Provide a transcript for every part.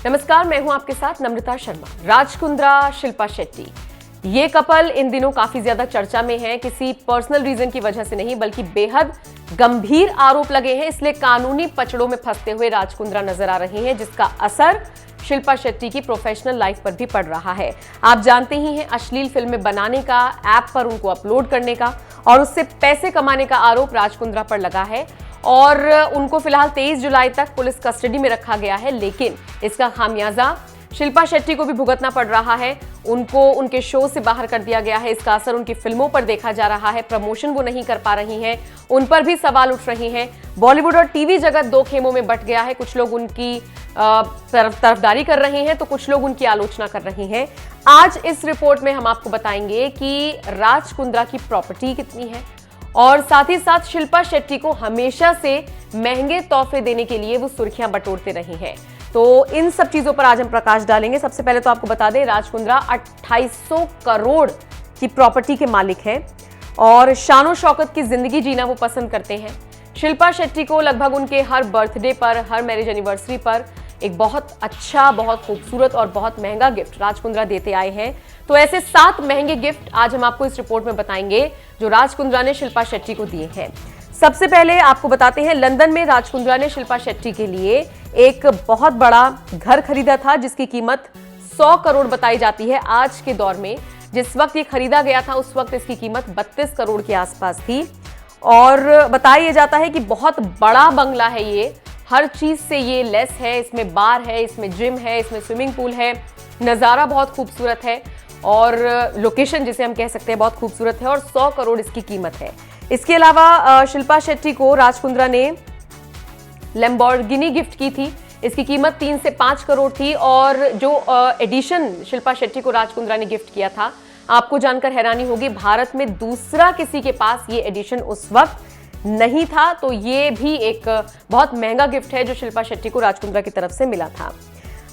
नमस्कार, मैं हूं आपके साथ नम्रता शर्मा। राज कुंद्रा, शिल्पा शेट्टी, ये कपल इन दिनों काफी ज्यादा चर्चा में है। किसी पर्सनल रीजन की वजह से नहीं, बल्कि बेहद गंभीर आरोप लगे हैं, इसलिए कानूनी पचड़ों में फंसते हुए राज कुंद्रा नजर आ रही हैं, जिसका असर शिल्पा शेट्टी की प्रोफेशनल लाइफ पर भी पड़ रहा है। आप जानते ही हैं, अश्लील फिल्में बनाने का, ऐप पर उनको अपलोड करने का और उससे पैसे कमाने का आरोप राज कुंद्रा पर लगा है और उनको फिलहाल 23 जुलाई तक पुलिस कस्टडी में रखा गया है। लेकिन इसका खामियाजा शिल्पा शेट्टी को भी भुगतना पड़ रहा है। उनको उनके शो से बाहर कर दिया गया है। इसका असर उनकी फिल्मों पर देखा जा रहा है। प्रमोशन वो नहीं कर पा रही हैं, उन पर भी सवाल उठ रहे हैं। बॉलीवुड और टीवी जगत दो खेमों में बंट गया है। कुछ लोग उनकी तरफदारी कर रहे हैं तो कुछ लोग उनकी आलोचना कर रहे हैं। आज इस रिपोर्ट में हम आपको बताएंगे कि राज कुंद्रा की प्रॉपर्टी कितनी है और साथ ही साथ शिल्पा शेट्टी को हमेशा से महंगे तोहफे देने के लिए वो सुर्खियां बटोरते रहे हैं। तो इन सब चीजों पर आज हम प्रकाश डालेंगे। सबसे पहले तो आपको बता दें, राज कुंद्रा 2800 करोड़ की प्रॉपर्टी के मालिक हैं और शानो शौकत की जिंदगी जीना वो पसंद करते हैं। शिल्पा शेट्टी को लगभग उनके हर बर्थडे पर, हर मैरिज एनिवर्सरी पर एक बहुत अच्छा, बहुत खूबसूरत और बहुत महंगा गिफ्ट राज कुंद्रा देते आए हैं। तो ऐसे 7 महंगे गिफ्ट आज हम आपको इस रिपोर्ट में बताएंगे जो राज कुंद्रा ने शिल्पा शेट्टी को दिए हैं। सबसे पहले आपको बताते हैं, लंदन में राज कुंद्रा ने शिल्पा शेट्टी के लिए एक बहुत बड़ा घर खरीदा था जिसकी कीमत 100 करोड़ बताई जाती है। आज के दौर में जिस वक्त ये खरीदा गया था उस वक्त इसकी कीमत 32 करोड़ के आसपास थी और बताया जाता है कि बहुत बड़ा बंगला है ये, हर चीज से ये लेस है। इसमें बार है, इसमें जिम है, इसमें स्विमिंग पूल है, नज़ारा बहुत खूबसूरत है और लोकेशन जिसे हम कह सकते हैं बहुत खूबसूरत है और 100 करोड़ इसकी कीमत है। इसके अलावा शिल्पा शेट्टी को राज कुंद्रा ने लैम्बोर्गिनी गिफ्ट की थी। इसकी कीमत 3 से 5 करोड़ थी और जो एडिशन शिल्पा शेट्टी को राज कुंद्रा ने गिफ्ट किया था, आपको जानकर हैरानी होगी, भारत में दूसरा किसी के पास ये एडिशन उस वक्त नहीं था। तो ये भी एक बहुत महंगा गिफ्ट है जो शिल्पा शेट्टी को राज कुंद्रा की तरफ से मिला था।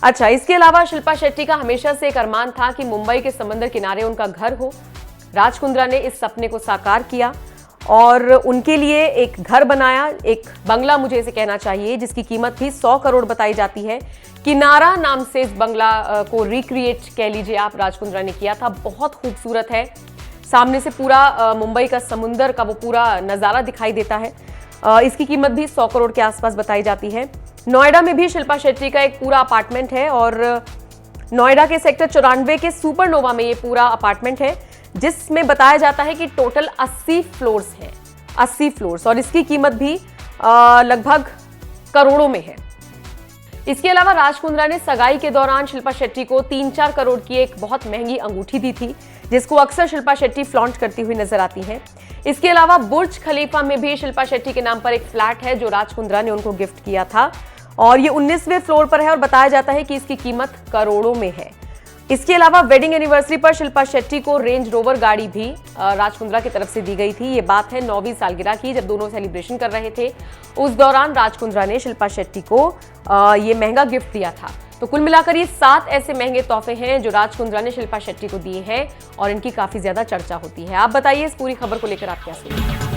अच्छा, इसके अलावा शिल्पा शेट्टी का हमेशा से एक अरमान था कि मुंबई के समंदर किनारे उनका घर हो। राज कुंद्रा ने इस सपने को साकार किया और उनके लिए एक घर बनाया, एक बंगला मुझे इसे कहना चाहिए, जिसकी कीमत भी 100 करोड़ बताई जाती है। किनारा नाम से इस बंगला को रिक्रिएट कह लीजिए आप, राज कुंद्रा ने किया था। बहुत खूबसूरत है, सामने से पूरा मुंबई का समुंदर का वो पूरा नज़ारा दिखाई देता है। इसकी कीमत भी 100 करोड़ के आसपास बताई जाती है। नोएडा में भी शिल्पा शेट्टी का एक पूरा अपार्टमेंट है और नोएडा के सेक्टर 94 के सुपरनोवा में ये पूरा अपार्टमेंट है, जिसमें बताया जाता है कि टोटल 80 फ्लोर्स हैं, 80 फ्लोर्स, और इसकी कीमत भी लगभग करोड़ों में है। इसके अलावा राज कुंद्रा ने सगाई के दौरान शिल्पा शेट्टी को 3-4 करोड़ की एक बहुत महंगी अंगूठी दी थी, जिसको अक्सर शिल्पा शेट्टी फ्लॉन्ट करती हुई नजर आती हैं। इसके अलावा बुर्ज खलीफा में भी शिल्पा शेट्टी के नाम पर एक फ्लैट है जो राज कुंद्रा ने उनको गिफ्ट किया था और ये 19वें फ्लोर पर है और बताया जाता है कि इसकी कीमत करोड़ों में है। इसके अलावा वेडिंग एनिवर्सरी पर शिल्पा शेट्टी को रेंज रोवर गाड़ी भी राज कुंद्रा की तरफ से दी गई थी। ये बात है 9वीं सालगिरह की, जब दोनों सेलिब्रेशन कर रहे थे। उस दौरान राज कुंद्रा ने शिल्पा शेट्टी को ये महंगा गिफ्ट दिया था। तो कुल मिलाकर ये 7 ऐसे महंगे तोहफे हैं जो राज कुंद्रा ने शिल्पा शेट्टी को दिए हैं और इनकी काफी ज्यादा चर्चा होती है। आप बताइए, इस पूरी खबर को लेकर आप क्या सोचते हैं?